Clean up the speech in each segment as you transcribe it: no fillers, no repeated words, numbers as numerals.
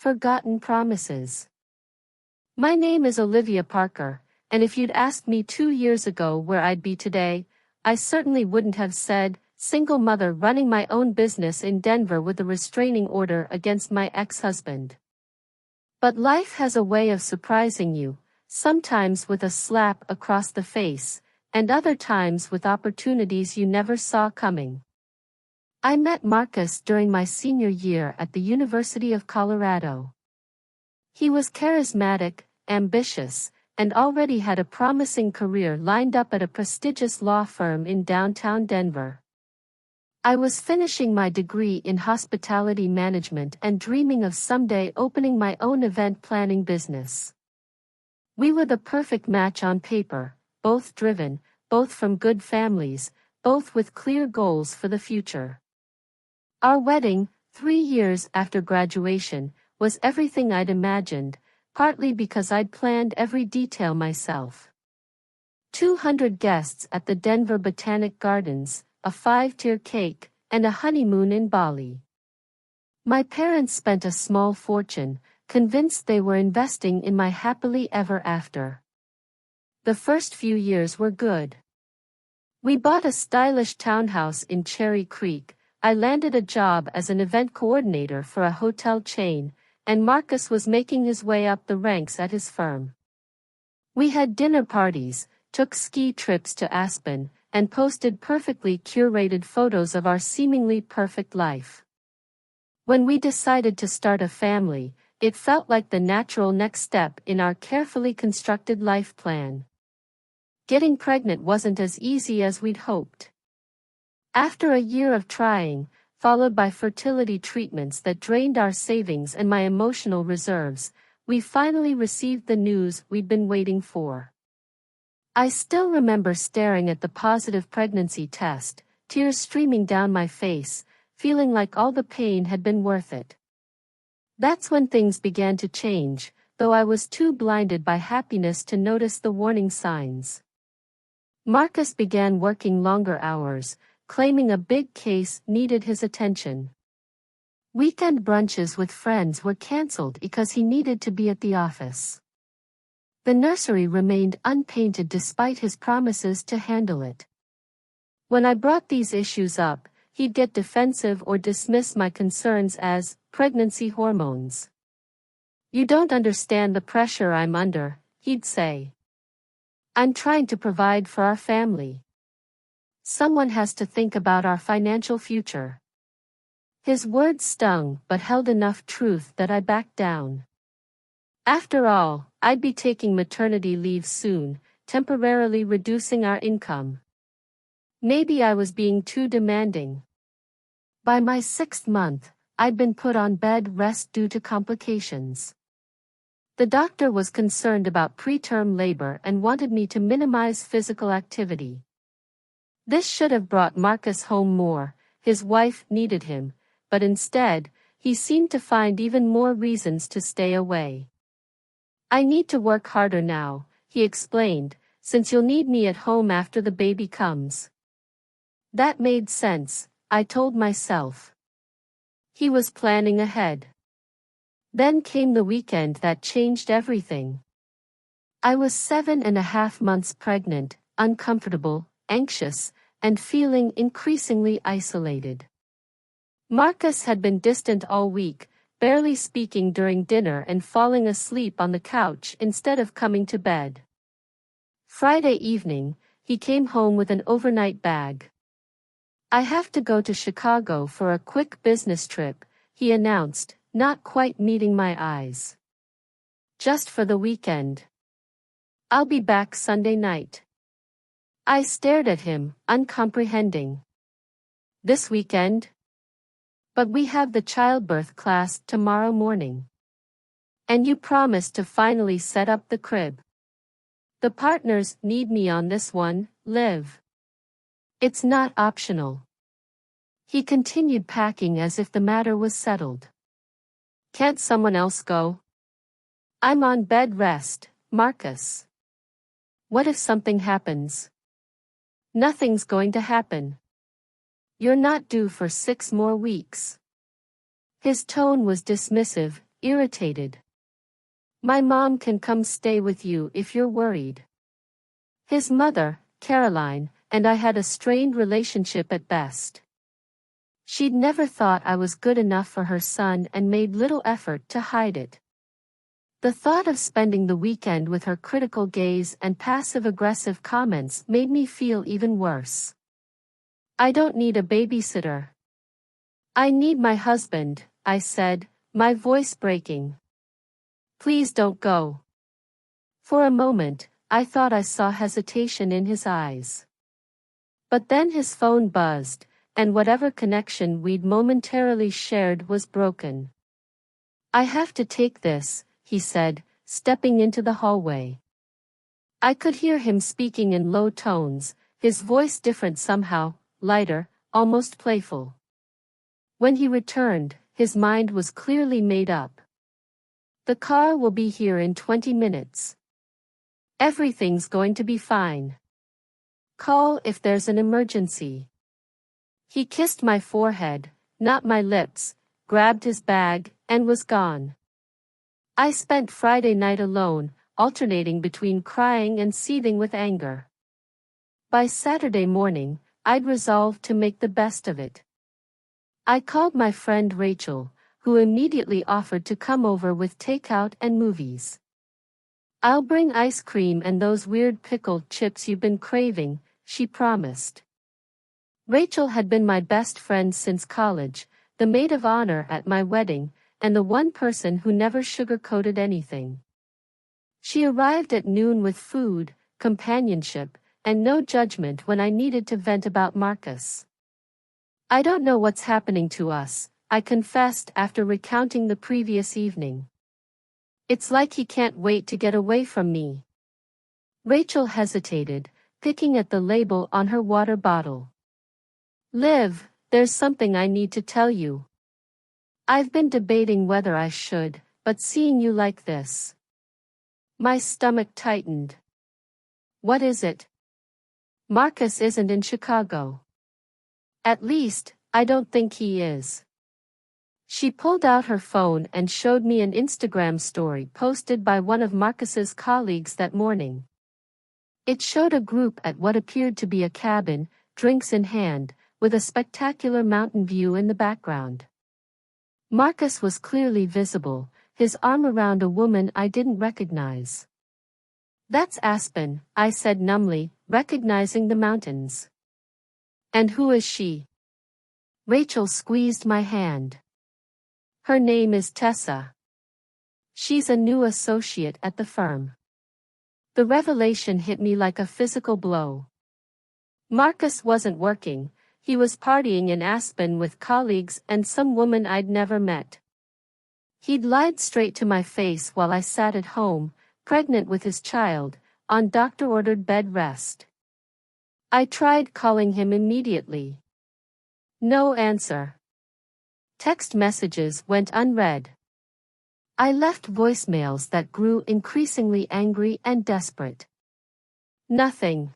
Forgotten promises. My name is Olivia Parker, and if you'd asked me 2 years ago where I'd be today, I certainly wouldn't have said, single mother running my own business in Denver with a restraining order against my ex-husband. But life has a way of surprising you, sometimes with a slap across the face, and other times with opportunities you never saw coming. I met Marcus during my senior year at the University of Colorado. He was charismatic, ambitious, and already had a promising career lined up at a prestigious law firm in downtown Denver. I was finishing my degree in hospitality management and dreaming of someday opening my own event planning business. We were the perfect match on paper, both driven, both from good families, both with clear goals for the future. Our wedding, 3 years after graduation, was everything I'd imagined, partly because I'd planned every detail myself. 200 guests at the Denver Botanic Gardens, a 5-tier cake, and a honeymoon in Bali. My parents spent a small fortune, convinced they were investing in my happily ever after. The first few years were good. We bought a stylish townhouse in Cherry Creek. I landed a job as an event coordinator for a hotel chain, and Marcus was making his way up the ranks at his firm. We had dinner parties, took ski trips to Aspen, and posted perfectly curated photos of our seemingly perfect life. When we decided to start a family, it felt like the natural next step in our carefully constructed life plan. Getting pregnant wasn't as easy as we'd hoped. After a year of trying, followed by fertility treatments that drained our savings and my emotional reserves, we finally received the news we'd been waiting for. I still remember staring at the positive pregnancy test, tears streaming down my face, feeling like all the pain had been worth it. That's when things began to change, though I was too blinded by happiness to notice the warning signs. Marcus began working longer hours, claiming a big case needed his attention. Weekend brunches with friends were canceled because he needed to be at the office. The nursery remained unpainted despite his promises to handle it. When I brought these issues up, he'd get defensive or dismiss my concerns as pregnancy hormones. "You don't understand the pressure I'm under," he'd say. "I'm trying to provide for our family. Someone has to think about our financial future." His words stung but held enough truth that I backed down. After all, I'd be taking maternity leave soon, temporarily reducing our income. Maybe I was being too demanding. By my 6th month, I'd been put on bed rest due to complications. The doctor was concerned about preterm labor and wanted me to minimize physical activity. This should have brought Marcus home more. His wife needed him, but instead, he seemed to find even more reasons to stay away. "I need to work harder now," he explained, "since you'll need me at home after the baby comes." That made sense, I told myself. He was planning ahead. Then came the weekend that changed everything. I was 7.5 months pregnant, uncomfortable, anxious, and feeling increasingly isolated. Marcus had been distant all week, barely speaking during dinner and falling asleep on the couch instead of coming to bed. Friday evening, he came home with an overnight bag. "I have to go to Chicago for a quick business trip," he announced, not quite meeting my eyes. "Just for the weekend. I'll be back Sunday night." I stared at him, uncomprehending. "This weekend? But we have the childbirth class tomorrow morning. And you promised to finally set up the crib. The partners need me on this one, Liv. It's not optional." He continued packing as if the matter was settled. "Can't someone else go?" "I'm on bed rest, Marcus. What if something happens?" "Nothing's going to happen. You're not due for 6 more weeks." His tone was dismissive, irritated. My mom can come stay with you if you're worried. His mother, Caroline, and I had a strained relationship at best. She'd never thought I was good enough for her son and made little effort to hide it. The thought of spending the weekend with her critical gaze and passive-aggressive comments made me feel even worse. I don't need a babysitter. I need my husband, I said, my voice breaking. Please don't go. For a moment, I thought I saw hesitation in his eyes. But then his phone buzzed, and whatever connection we'd momentarily shared was broken. I have to take this, he said, stepping into the hallway. I could hear him speaking in low tones, his voice different somehow, lighter, almost playful. When he returned, his mind was clearly made up. The car will be here in 20 minutes. Everything's going to be fine. Call if there's an emergency. He kissed my forehead, not my lips, grabbed his bag, and was gone. I spent Friday night alone, alternating between crying and seething with anger. By Saturday morning, I'd resolved to make the best of it. I called my friend Rachel, who immediately offered to come over with takeout and movies. I'll bring ice cream and those weird pickled chips you've been craving, she promised. Rachel had been my best friend since college, the maid of honor at my wedding, and the one person who never sugar-coated anything. She arrived at noon with food, companionship, and no judgment when I needed to vent about Marcus. I don't know what's happening to us, I confessed after recounting the previous evening. It's like he can't wait to get away from me. Rachel hesitated, picking at the label on her water bottle. Liv, there's something I need to tell you. I've been debating whether I should, but seeing you like this. My stomach tightened. What is it? Marcus isn't in Chicago. At least, I don't think he is. She pulled out her phone and showed me an Instagram story posted by one of Marcus's colleagues that morning. It showed a group at what appeared to be a cabin, drinks in hand, with a spectacular mountain view in the background. Marcus was clearly visible, his arm around a woman I didn't recognize. That's Aspen, I said numbly, recognizing the mountains. And who is she? Rachel squeezed my hand. Her name is Tessa. She's a new associate at the firm. The revelation hit me like a physical blow. Marcus wasn't working, he was partying in Aspen with colleagues and some woman I'd never met. He'd lied straight to my face while I sat at home, pregnant with his child, on doctor-ordered bed rest. I tried calling him immediately. No answer. Text messages went unread. I left voicemails that grew increasingly angry and desperate. Nothing.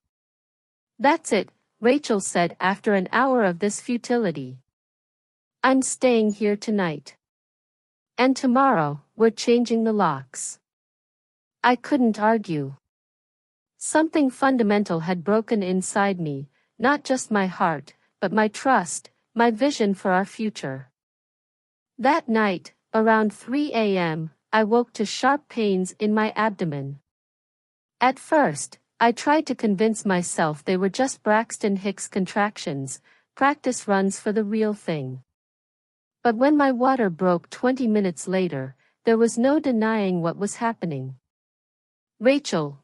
That's it, Rachel said after an hour of this futility. I'm staying here tonight. And tomorrow, we're changing the locks. I couldn't argue. Something fundamental had broken inside me, not just my heart, but my trust, my vision for our future. That night, around 3 a.m., I woke to sharp pains in my abdomen. At first, I tried to convince myself they were just Braxton Hicks contractions, practice runs for the real thing. But when my water broke 20 minutes later, there was no denying what was happening. Rachel.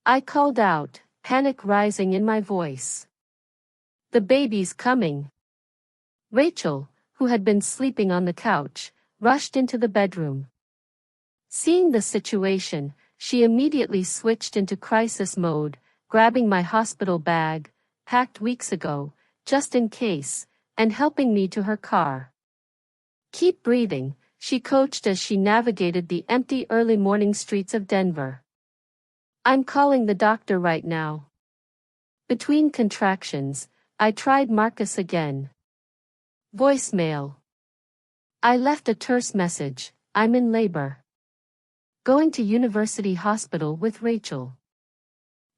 I called out, panic rising in my voice. The baby's coming. Rachel, who had been sleeping on the couch, rushed into the bedroom. Seeing the situation, she immediately switched into crisis mode, grabbing my hospital bag, packed weeks ago, just in case, and helping me to her car. Keep breathing, she coached as she navigated the empty early morning streets of Denver. I'm calling the doctor right now. Between contractions, I tried Marcus again. Voicemail. I left a terse message, I'm in labor. Going to University Hospital with Rachel.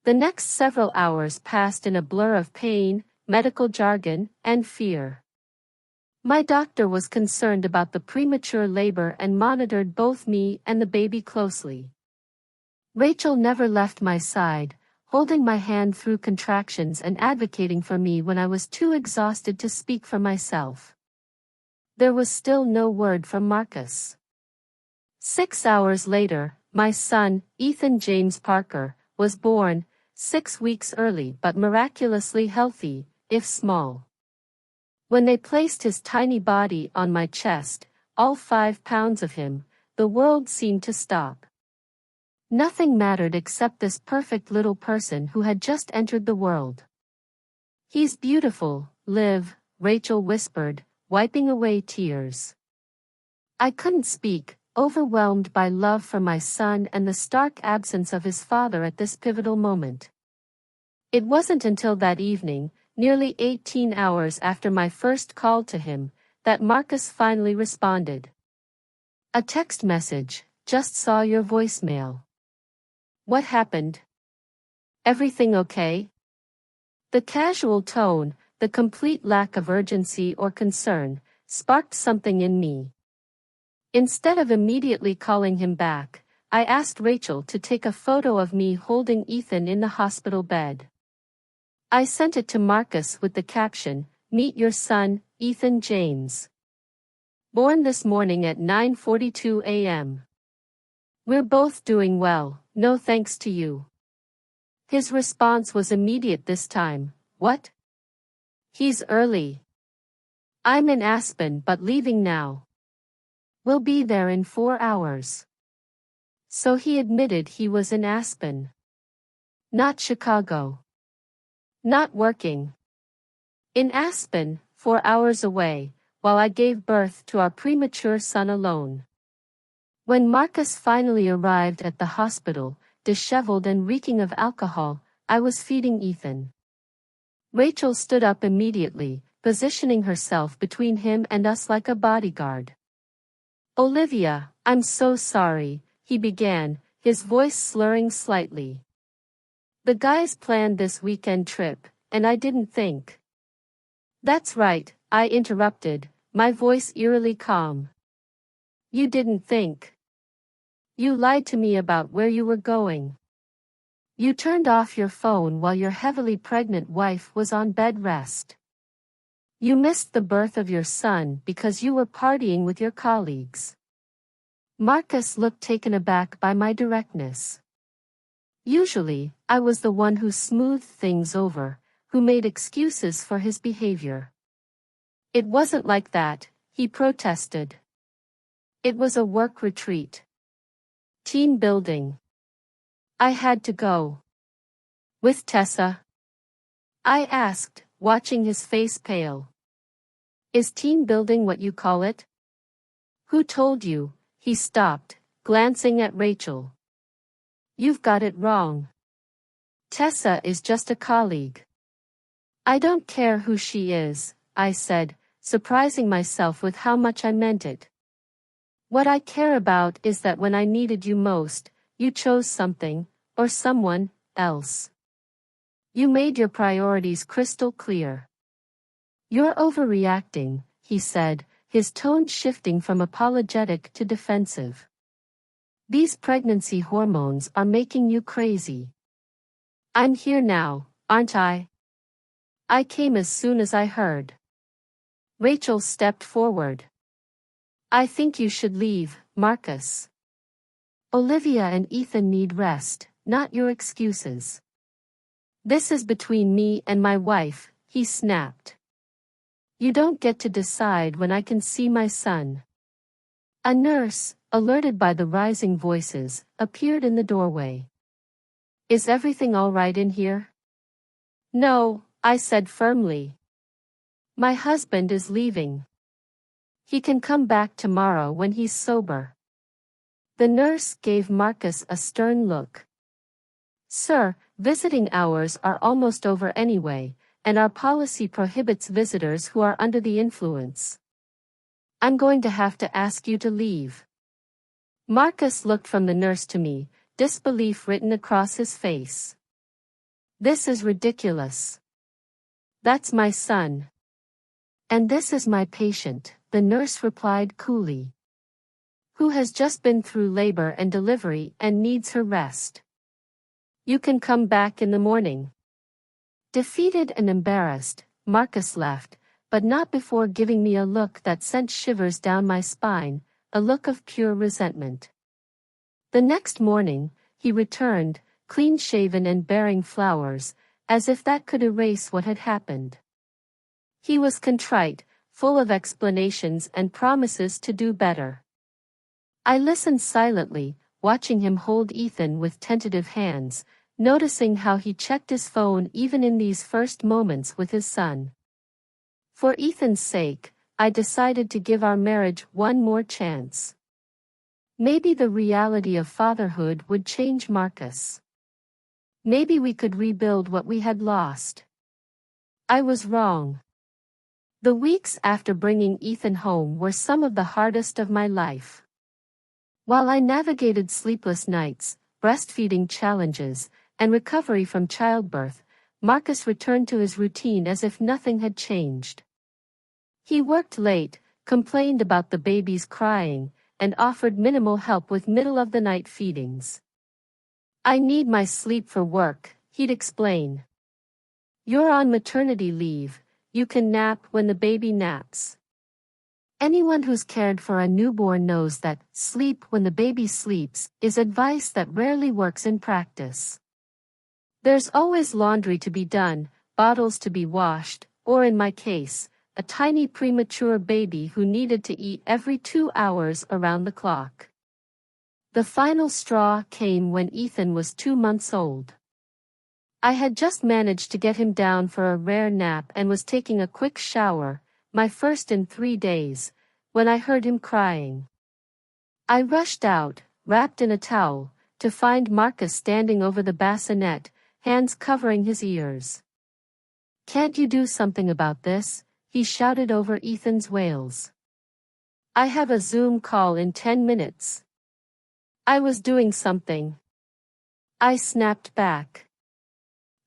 The next several hours passed in a blur of pain, medical jargon, and fear. My doctor was concerned about the premature labor and monitored both me and the baby closely. Rachel never left my side, holding my hand through contractions and advocating for me when I was too exhausted to speak for myself. There was still no word from Marcus. 6 hours later, my son, Ethan James Parker, was born, 6 weeks early but miraculously healthy, if small. When they placed his tiny body on my chest, all 5 pounds of him, the world seemed to stop. Nothing mattered except this perfect little person who had just entered the world. "He's beautiful, Liv," Rachel whispered, wiping away tears. I couldn't speak, overwhelmed by love for my son and the stark absence of his father at this pivotal moment. It wasn't until that evening, nearly 18 hours after my first call to him, that Marcus finally responded. "A text message, just saw your voicemail. What happened? Everything okay?" The casual tone, the complete lack of urgency or concern, sparked something in me. Instead of immediately calling him back, I asked Rachel to take a photo of me holding Ethan in the hospital bed. I sent it to Marcus with the caption, "Meet your son, Ethan James. Born this morning at 9:42 a.m. We're both doing well, no thanks to you." His response was immediate this time. "What? He's early. I'm in Aspen but leaving now. We'll be there in 4 hours." So he admitted he was in Aspen. Not Chicago. Not working. In Aspen, 4 hours away, while I gave birth to our premature son alone. When Marcus finally arrived at the hospital, disheveled and reeking of alcohol, I was feeding Ethan. Rachel stood up immediately, positioning herself between him and us like a bodyguard. "Olivia, I'm so sorry," he began, his voice slurring slightly. "The guys planned this weekend trip, and I didn't think." "That's right," I interrupted, my voice eerily calm. "You didn't think. You lied to me about where you were going. You turned off your phone while your heavily pregnant wife was on bed rest. You missed the birth of your son because you were partying with your colleagues." Marcus looked taken aback by my directness. Usually, I was the one who smoothed things over, who made excuses for his behavior. "It wasn't like that," he protested. "It was a work retreat. Team building. I had to go." "With Tessa?" I asked, watching his face pale. "Is team building what you call it?" "Who told you?" He stopped, glancing at Rachel. "You've got it wrong. Tessa is just a colleague." "I don't care who she is," I said, surprising myself with how much I meant it. "What I care about is that when I needed you most, you chose something, or someone, else. You made your priorities crystal clear." "You're overreacting," he said, his tone shifting from apologetic to defensive. "These pregnancy hormones are making you crazy. I'm here now, aren't I? I came as soon as I heard." Rachel stepped forward. "I think you should leave, Marcus. Olivia and Ethan need rest, not your excuses." "This is between me and my wife," he snapped. "You don't get to decide when I can see my son." A nurse, alerted by the rising voices, appeared in the doorway. "Is everything all right in here?" "No," I said firmly. "My husband is leaving. He can come back tomorrow when he's sober." The nurse gave Marcus a stern look. "Sir, visiting hours are almost over anyway, and our policy prohibits visitors who are under the influence. I'm going to have to ask you to leave." Marcus looked from the nurse to me, disbelief written across his face. This is ridiculous. That's my son. And this is my patient, the nurse replied coolly. Who has just been through labor and delivery and needs her rest. You can come back in the morning. Defeated and embarrassed, Marcus left, but not before giving me a look that sent shivers down my spine, a look of pure resentment. The next morning, he returned, clean-shaven and bearing flowers, as if that could erase what had happened. He was contrite, full of explanations and promises to do better. I listened silently, watching him hold Ethan with tentative hands, noticing how he checked his phone even in these first moments with his son. For Ethan's sake, I decided to give our marriage one more chance. Maybe the reality of fatherhood would change Marcus. Maybe we could rebuild what we had lost. I was wrong. The weeks after bringing Ethan home were some of the hardest of my life. While I navigated sleepless nights, breastfeeding challenges, and recovery from childbirth, Marcus returned to his routine as if nothing had changed. He worked late, complained about the baby's crying, and offered minimal help with middle-of-the-night feedings. I need my sleep for work, he'd explain. You're on maternity leave, you can nap when the baby naps. Anyone who's cared for a newborn knows that sleep when the baby sleeps is advice that rarely works in practice. There's always laundry to be done, bottles to be washed, or in my case, a tiny premature baby who needed to eat every 2 hours around the clock. The final straw came when Ethan was 2 months old. I had just managed to get him down for a rare nap and was taking a quick shower, my first in 3 days, when I heard him crying. I rushed out, wrapped in a towel, to find Marcus standing over the bassinet, hands covering his ears. Can't you do something about this? He shouted over Ethan's wails. I have a Zoom call in 10 minutes. I was doing something. I snapped back.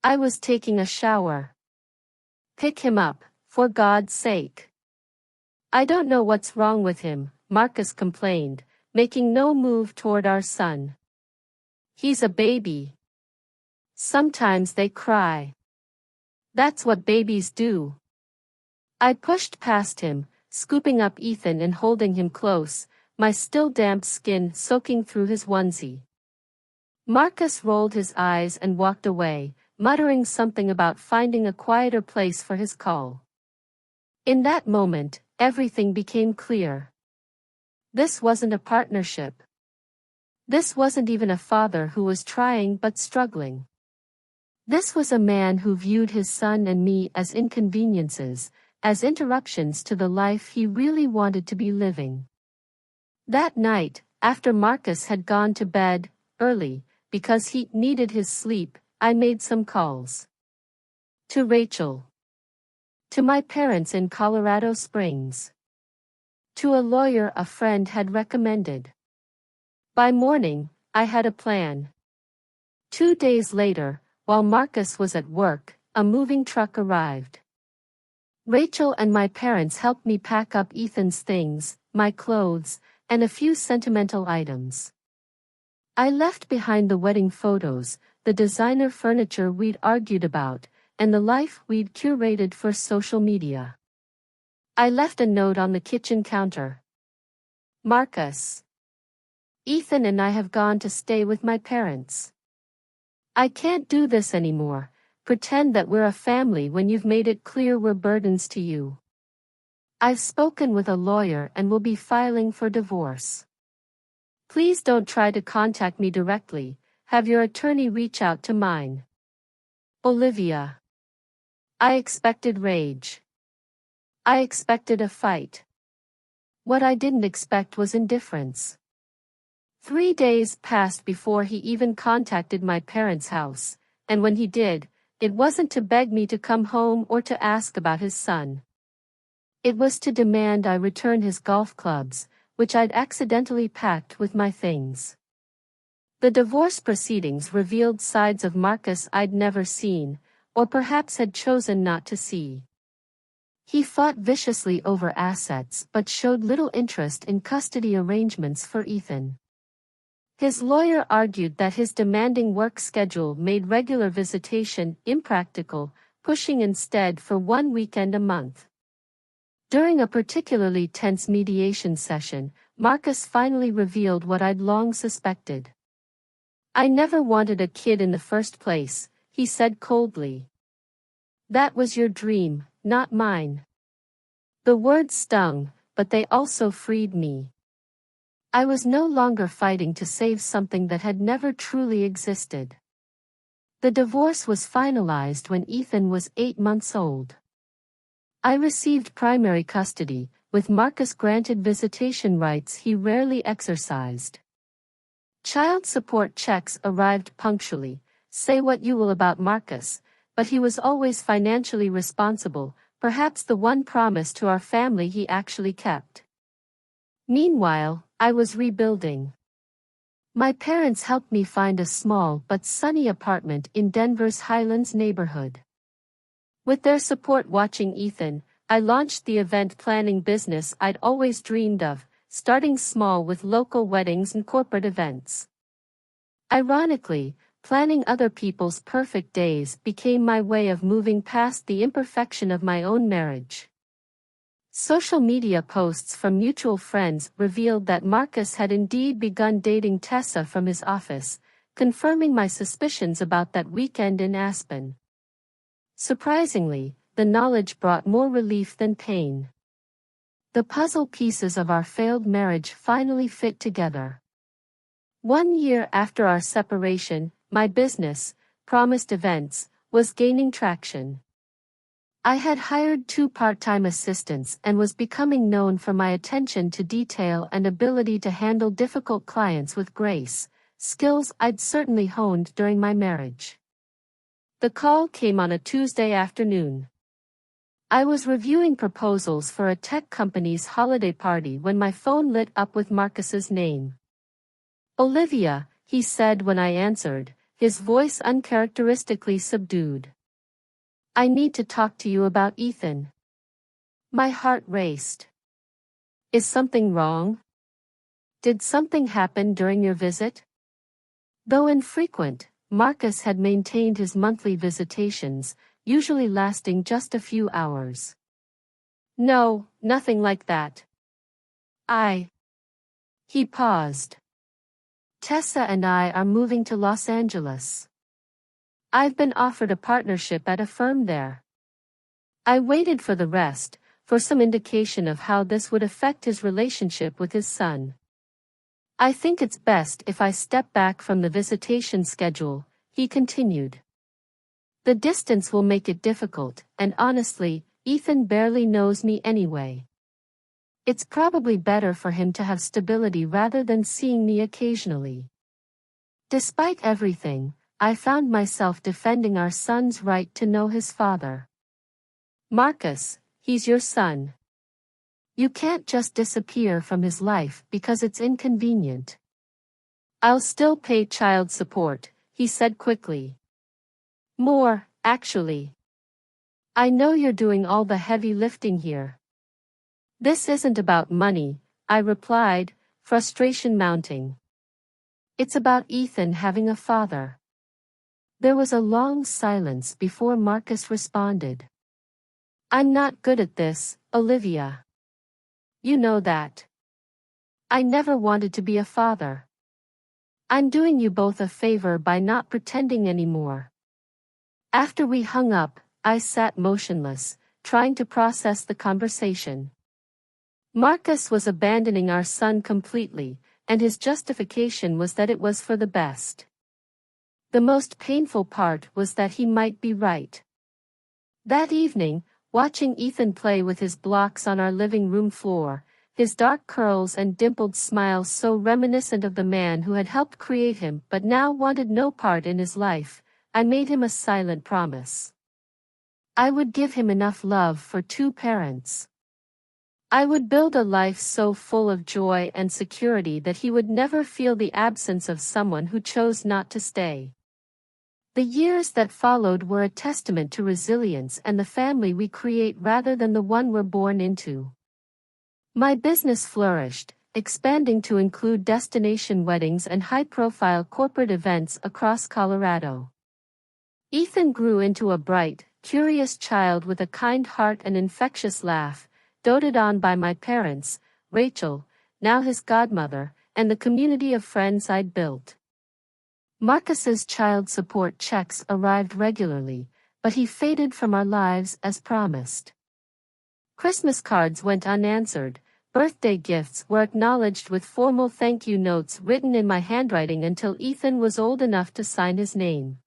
I was taking a shower. Pick him up, for God's sake. I don't know what's wrong with him, Marcus complained, making no move toward our son. He's a baby. Sometimes they cry. That's what babies do. I pushed past him, scooping up Ethan and holding him close, my still damp skin soaking through his onesie. Marcus rolled his eyes and walked away, muttering something about finding a quieter place for his call. In that moment, everything became clear. This wasn't a partnership. This wasn't even a father who was trying but struggling. This was a man who viewed his son and me as inconveniences, as interruptions to the life he really wanted to be living. That night, after Marcus had gone to bed, early, because he needed his sleep, I made some calls. To Rachel. To my parents in Colorado Springs. To a lawyer a friend had recommended. By morning, I had a plan. 2 days later, while Marcus was at work, a moving truck arrived. Rachel and my parents helped me pack up Ethan's things, my clothes, and a few sentimental items. I left behind the wedding photos, the designer furniture we'd argued about, and the life we'd curated for social media. I left a note on the kitchen counter. Marcus. Ethan and I have gone to stay with my parents. I can't do this anymore. Pretend that we're a family when you've made it clear we're burdens to you. I've spoken with a lawyer and will be filing for divorce. Please don't try to contact me directly, have your attorney reach out to mine. Olivia. I expected rage. I expected a fight. What I didn't expect was indifference. 3 days passed before he even contacted my parents' house, and when he did, it wasn't to beg me to come home or to ask about his son. It was to demand I return his golf clubs, which I'd accidentally packed with my things. The divorce proceedings revealed sides of Marcus I'd never seen, or perhaps had chosen not to see. He fought viciously over assets but showed little interest in custody arrangements for Ethan. His lawyer argued that his demanding work schedule made regular visitation impractical, pushing instead for one weekend a month. During a particularly tense mediation session, Marcus finally revealed what I'd long suspected. "I never wanted a kid in the first place," he said coldly. "That was your dream, not mine." The words stung, but they also freed me. I was no longer fighting to save something that had never truly existed. The divorce was finalized when Ethan was 8 months old. I received primary custody, with Marcus granted visitation rights he rarely exercised. Child support checks arrived punctually. Say what you will about Marcus, but he was always financially responsible, perhaps the one promise to our family he actually kept. Meanwhile, I was rebuilding. My parents helped me find a small but sunny apartment in Denver's Highlands neighborhood. With their support watching Ethan, I launched the event planning business I'd always dreamed of, starting small with local weddings and corporate events. Ironically, planning other people's perfect days became my way of moving past the imperfection of my own marriage. Social media posts from mutual friends revealed that Marcus had indeed begun dating Tessa from his office, confirming my suspicions about that weekend in Aspen. Surprisingly, the knowledge brought more relief than pain. The puzzle pieces of our failed marriage finally fit together. 1 year after our separation, my business, Promised Events, was gaining traction. I had hired 2 part-time assistants and was becoming known for my attention to detail and ability to handle difficult clients with grace, skills I'd certainly honed during my marriage. The call came on a Tuesday afternoon. I was reviewing proposals for a tech company's holiday party when my phone lit up with Marcus's name. "Olivia," he said when I answered, his voice uncharacteristically subdued. "I need to talk to you about Ethan." My heart raced. "Is something wrong? Did something happen during your visit?" Though infrequent, Marcus had maintained his monthly visitations, usually lasting just a few hours. "No, nothing like that. He paused. "Tessa and I are moving to Los Angeles. I've been offered a partnership at a firm there." I waited for the rest, for some indication of how this would affect his relationship with his son. "I think it's best if I step back from the visitation schedule," he continued. "The distance will make it difficult, and honestly, Ethan barely knows me anyway. It's probably better for him to have stability rather than seeing me occasionally." Despite everything, I found myself defending our son's right to know his father. "Marcus, he's your son. You can't just disappear from his life because it's inconvenient." "I'll still pay child support," he said quickly. "More, actually. I know you're doing all the heavy lifting here." "This isn't about money," I replied, frustration mounting. "It's about Ethan having a father." There was a long silence before Marcus responded. "I'm not good at this, Olivia. You know that. I never wanted to be a father. I'm doing you both a favor by not pretending anymore." After we hung up, I sat motionless, trying to process the conversation. Marcus was abandoning our son completely, and his justification was that it was for the best. The most painful part was that he might be right. That evening, watching Ethan play with his blocks on our living room floor, his dark curls and dimpled smile so reminiscent of the man who had helped create him but now wanted no part in his life, I made him a silent promise. I would give him enough love for 2 parents. I would build a life so full of joy and security that he would never feel the absence of someone who chose not to stay. The years that followed were a testament to resilience and the family we create rather than the one we're born into. My business flourished, expanding to include destination weddings and high-profile corporate events across Colorado. Ethan grew into a bright, curious child with a kind heart and infectious laugh, doted on by my parents, Rachel, now his godmother, and the community of friends I'd built. Marcus's child support checks arrived regularly, but he faded from our lives as promised. Christmas cards went unanswered, birthday gifts were acknowledged with formal thank you notes written in my handwriting until Ethan was old enough to sign his name.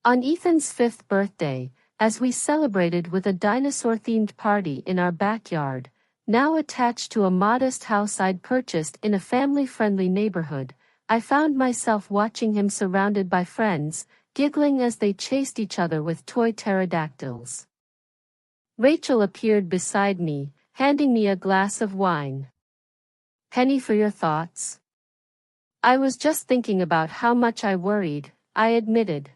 On Ethan's 5th birthday, as we celebrated with a dinosaur-themed party in our backyard, now attached to a modest house I'd purchased in a family-friendly neighborhood, I found myself watching him surrounded by friends, giggling as they chased each other with toy pterodactyls. Rachel appeared beside me, handing me a glass of wine. "Penny for your thoughts?" "I was just thinking about how much I worried," I admitted.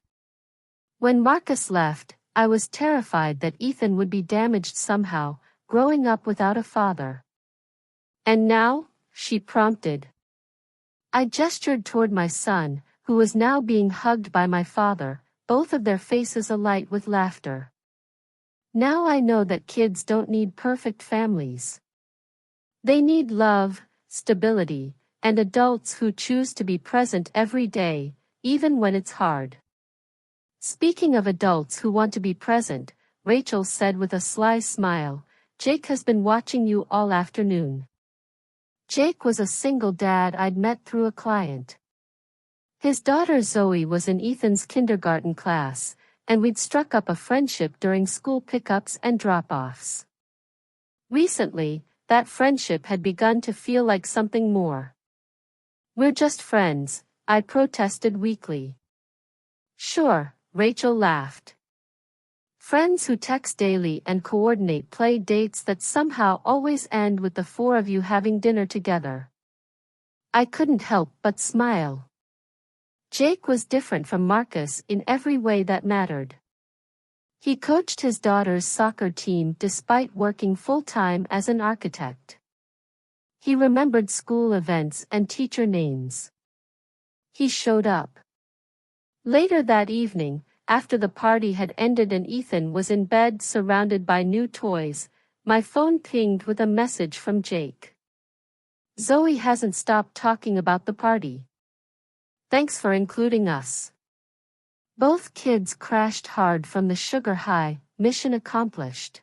When Marcus left, I was terrified that Ethan would be damaged somehow, growing up without a father. "And now?" she prompted. I gestured toward my son, who was now being hugged by my father, both of their faces alight with laughter. "Now I know that kids don't need perfect families. They need love, stability, and adults who choose to be present every day, even when it's hard." Speaking of adults who want to be present, Rachel said with a sly smile, "Jake has been watching you all afternoon." Jake was a single dad I'd met through a client. His daughter Zoe was in Ethan's kindergarten class, and we'd struck up a friendship during school pickups and drop-offs. Recently, that friendship had begun to feel like something more. "We're just friends," I protested weakly. "Sure," Rachel laughed. "Friends who text daily and coordinate play dates that somehow always end with the four of you having dinner together." I couldn't help but smile. Jake was different from Marcus in every way that mattered. He coached his daughter's soccer team despite working full-time as an architect. He remembered school events and teacher names. He showed up. Later that evening, after the party had ended and Ethan was in bed surrounded by new toys, my phone pinged with a message from Jake. "Zoe hasn't stopped talking about the party. Thanks for including us." Both kids crashed hard from the sugar high, mission accomplished.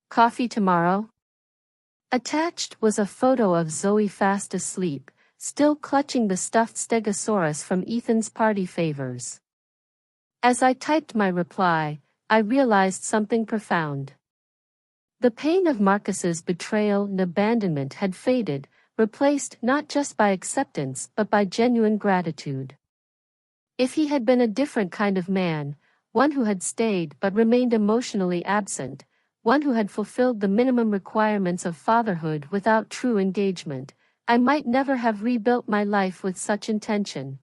"Coffee tomorrow?" Attached was a photo of Zoe fast asleep, still clutching the stuffed stegosaurus from Ethan's party favors. As I typed my reply, I realized something profound. The pain of Marcus's betrayal and abandonment had faded, replaced not just by acceptance but by genuine gratitude. If he had been a different kind of man, one who had stayed but remained emotionally absent, one who had fulfilled the minimum requirements of fatherhood without true engagement, I might never have rebuilt my life with such intention.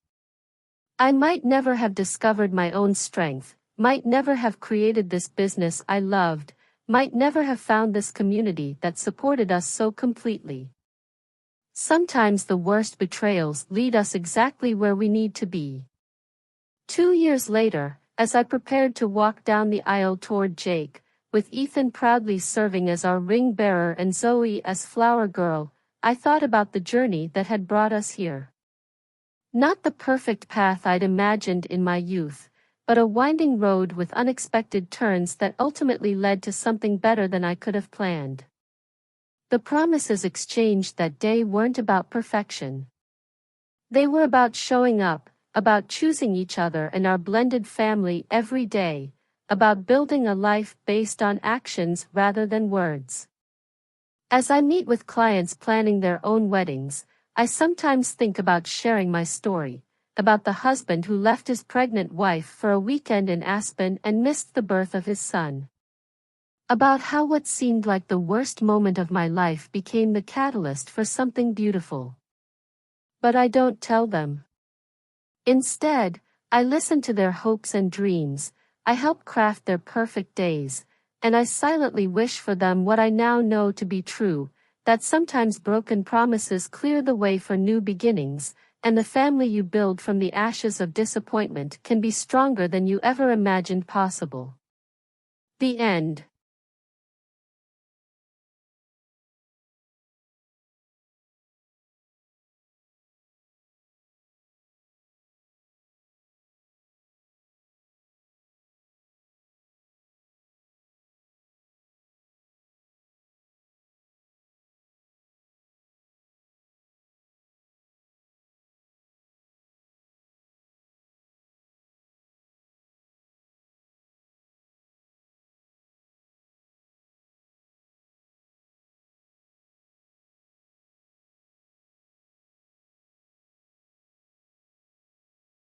I might never have discovered my own strength, might never have created this business I loved, might never have found this community that supported us so completely. Sometimes the worst betrayals lead us exactly where we need to be. 2 years later, as I prepared to walk down the aisle toward Jake, with Ethan proudly serving as our ring bearer and Zoe as flower girl, I thought about the journey that had brought us here. Not the perfect path I'd imagined in my youth, but a winding road with unexpected turns that ultimately led to something better than I could have planned. The promises exchanged that day weren't about perfection. They were about showing up, about choosing each other and our blended family every day, about building a life based on actions rather than words. As I meet with clients planning their own weddings, I sometimes think about sharing my story, about the husband who left his pregnant wife for a weekend in Aspen and missed the birth of his son. About how what seemed like the worst moment of my life became the catalyst for something beautiful. But I don't tell them. Instead, I listen to their hopes and dreams, I help craft their perfect days, and I silently wish for them what I now know to be true, that sometimes broken promises clear the way for new beginnings, and the family you build from the ashes of disappointment can be stronger than you ever imagined possible. The end.